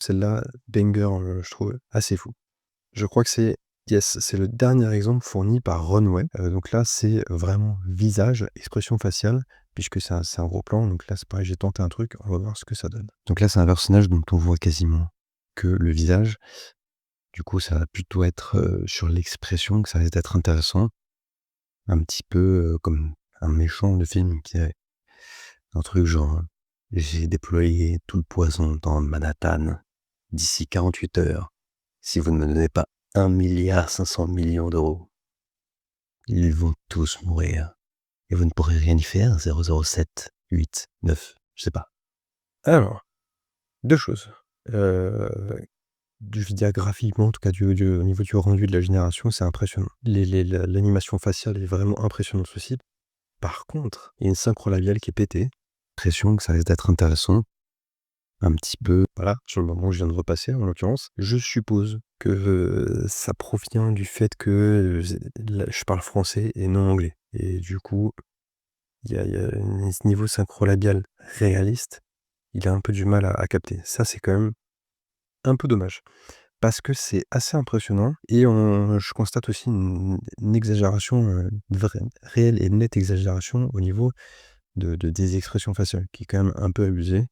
Celle-là, banger, je trouve assez fou. Je crois que c'est le dernier exemple fourni par Runway. Donc là, c'est vraiment visage, expression faciale, puisque c'est un gros plan. Donc là, c'est pareil, j'ai tenté un truc, on va voir ce que ça donne. Donc là, c'est un personnage dont on voit quasiment que le visage. Du coup, ça va plutôt être, sur l'expression que ça risque d'être intéressant. Un petit peu, comme un méchant de film qui est un truc genre: «J'ai déployé tout le poison dans Manhattan. D'ici 48 heures, si vous ne me donnez pas 1,5 milliard d'euros, ils vont tous mourir et vous ne pourrez rien y faire, 007, 8, 9, je sais pas». Alors, 2 choses. Heu, je veux dire graphiquement, en tout cas du au niveau du rendu de la génération, c'est impressionnant. L'animation faciale est vraiment impressionnante aussi. Par contre, il y a une synchro labiale qui est pétée. L'impression que ça risque d'être intéressant. Un petit peu, voilà, sur le moment où je viens de repasser, en l'occurrence. Je suppose que, ça provient du fait que, je parle français et non anglais et du coup, il y a ce niveau synchro labial réaliste, il a un peu du mal à capter. Ça, c'est quand même un peu dommage parce que c'est assez impressionnant et je constate aussi une exagération, une vraie réelle et nette exagération au niveau des expressions faciales qui est quand même un peu abusée.